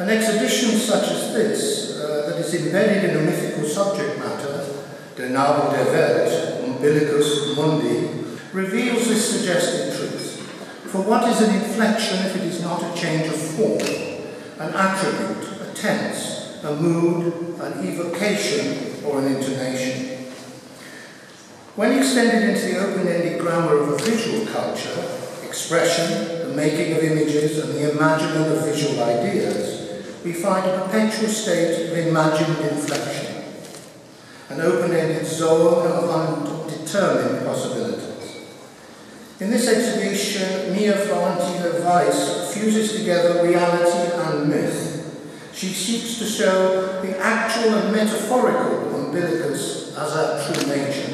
An exhibition such as this, that is embedded in a mythical subject matter, the Nabel der Welt, umbilicus, mundi, reveals this suggested truth. For what is an inflection if it is not a change of form, an attribute, a tense, a mood, an evocation, or an intonation? When extended into the open-ended grammar of a visual culture, expression, the making of images, and the imagining of visual ideas, we find a perpetual state of imagined inflection, an open-ended zone of undetermined possibilities. In this exhibition, Mia Florentine Weiss fuses together reality and myth. She seeks to show the actual and metaphorical umbilicus as our true nature,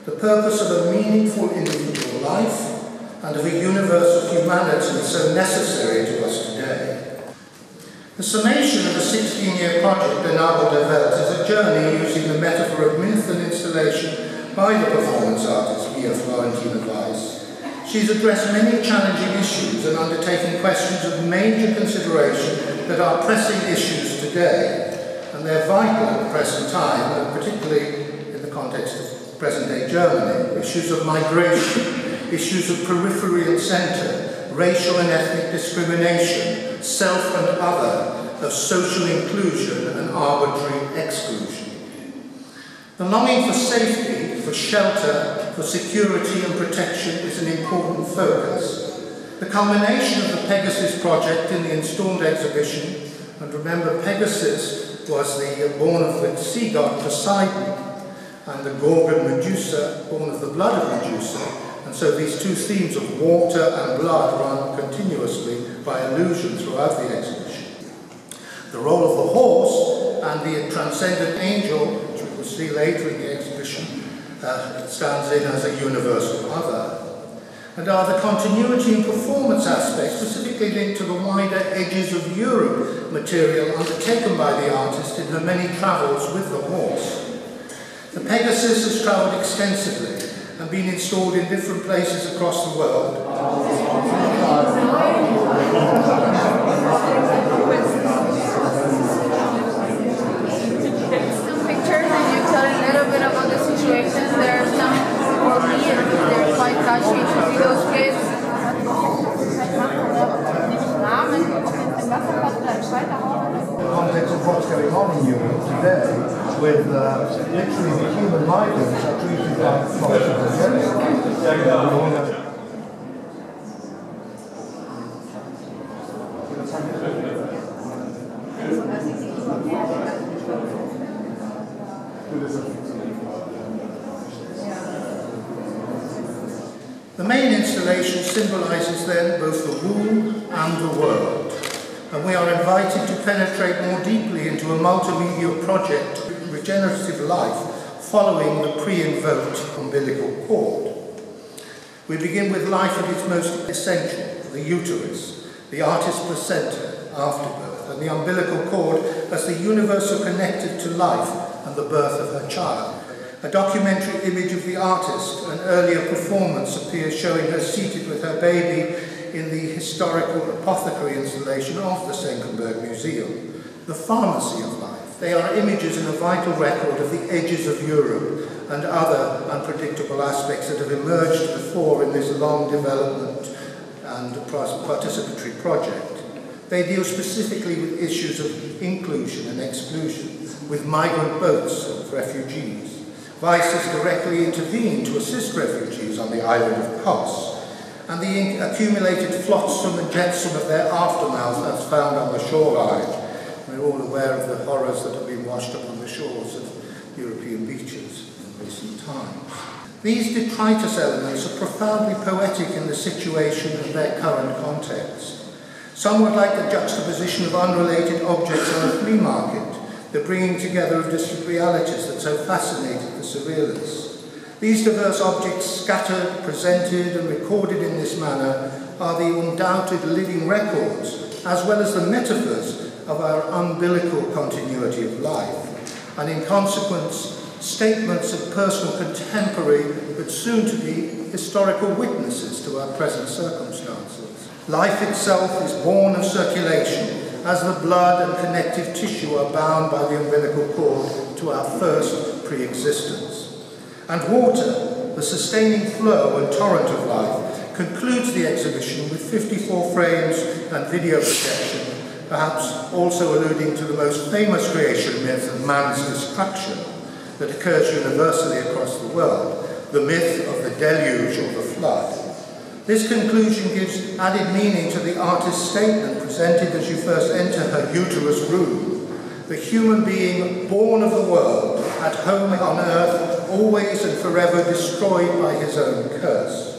the purpose of a meaningful individual life, and of a universe of humanity so necessary to us today. The summation of a 16-year project, the Nabel der Welt, is a journey using the metaphor of myth and installation by the performance artist Mia Florentine Weiss. She's addressed many challenging issues and undertaken questions of major consideration that are pressing issues today, and they're vital at the present time, and particularly in the context of present-day Germany. Issues of migration, issues of periphery and centre, racial and ethnic discrimination, self and other, of social inclusion and arbitrary exclusion. The longing for safety, for shelter, for security and protection is an important focus. The culmination of the Pegasus project in the installed exhibition, and remember Pegasus was the born of the sea god Poseidon, and the Gorgon Medusa, born of the blood of Medusa, and so these two themes of water and blood run continuously by allusion throughout the exhibition. The role of the horse and the transcendent angel, which we will see later in the exhibition, stands in as a universal other, and are the continuity and performance aspects specifically linked to the wider edges of Europe material undertaken by the artist in her many travels with the horse. The Pegasus has travelled extensively and been installed in different places across the world. Some pictures, and you tell a little bit about the situation. There are some, for me, they're quite touching to see those kids. The context of what's going on in Europe today, with literally the human migrants are treated like The main installation symbolises then both the womb and the world, and we are invited to penetrate more deeply into a multimedia project, regenerative life, following the pre-invoked umbilical cord. We begin with life at its most essential, the uterus, the artist's placenta, afterbirth, and the umbilical cord as the universal connected to life and the birth of her child. A documentary image of the artist, an earlier performance, appears showing her seated with her baby in the historical apothecary installation of the Senckenberg Museum, the pharmacy of life. They are images and a vital record of the edges of Europe and other unpredictable aspects that have emerged to the fore in this long development and participatory project. They deal specifically with issues of inclusion and exclusion, with migrant boats of refugees. Weiss has directly intervened to assist refugees on the island of Kos, and the accumulated flotsam and jetsam of their aftermath as found on the shoreline. We're all aware of the horrors that have been washed up on the shores of European beaches in recent times. These detritus elements are profoundly poetic in the situation and their current context. Some would like the juxtaposition of unrelated objects on a flea market, the bringing together of distant realities that so fascinated the surrealists. These diverse objects, scattered, presented and recorded in this manner, are the undoubted living records, as well as the metaphors of our umbilical continuity of life, and in consequence, statements of personal contemporary but soon to be historical witnesses to our present circumstances. Life itself is born of circulation, as the blood and connective tissue are bound by the umbilical cord to our first pre-existence. And water, the sustaining flow and torrent of life, concludes the exhibition with 54 frames and video projection, perhaps also alluding to the most famous creation myth of man's destruction that occurs universally across the world, the myth of the deluge or the flood. This conclusion gives added meaning to the artist's statement presented as you first enter her uterus room. The human being born of the world, at home on earth, always and forever destroyed by his own curse.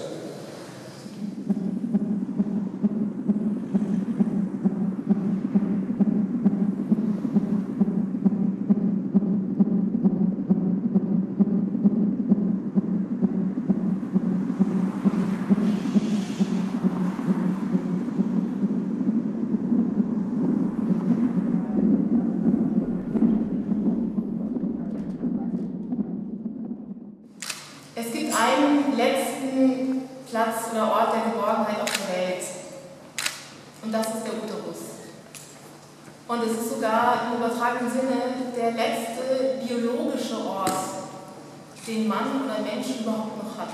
Es gibt einen letzten Platz oder Ort der Geborgenheit auf der Welt. Und das ist der Uterus. Und es ist sogar im übertragenen Sinne der letzte biologische Ort, den Mann oder Mensch überhaupt noch hat.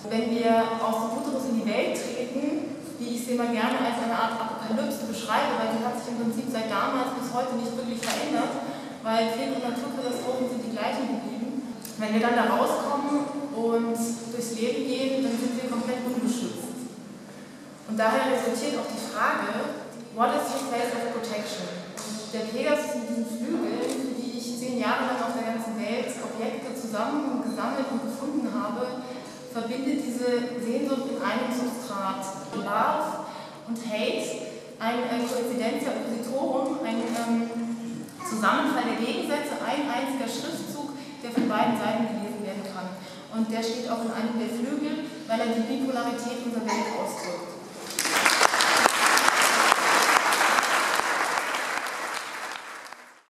Wenn wir aus dem Uterus in die Welt treten, wie ich es immer gerne als eine Art Apokalypse beschreibe, weil die hat sich im Prinzip seit damals bis heute nicht wirklich verändert, weil Krieg und Naturkatastrophen sind die gleichen geblieben. Wenn wir dann da rauskommen und durchs Leben gehen, dann sind wir komplett ungeschützt. Und daher resultiert auch die Frage, what is your place of protection? Und der Pegasus mit diesen Flügeln, für die ich 10 Jahre lang auf der ganzen Welt Objekte zusammengesammelt und gefunden habe, verbindet diese Sehnsucht mit einem Substrat. Love und Hate, ein Coincidentia Oppositorum, ein Zusammenfall der Gegensätze, ein einziger Schriftzug, der von beiden Seiten gelesen werden kann. Und der steht auch in einem der Flügel, weil er die Bipolarität unserer Welt ausdrückt.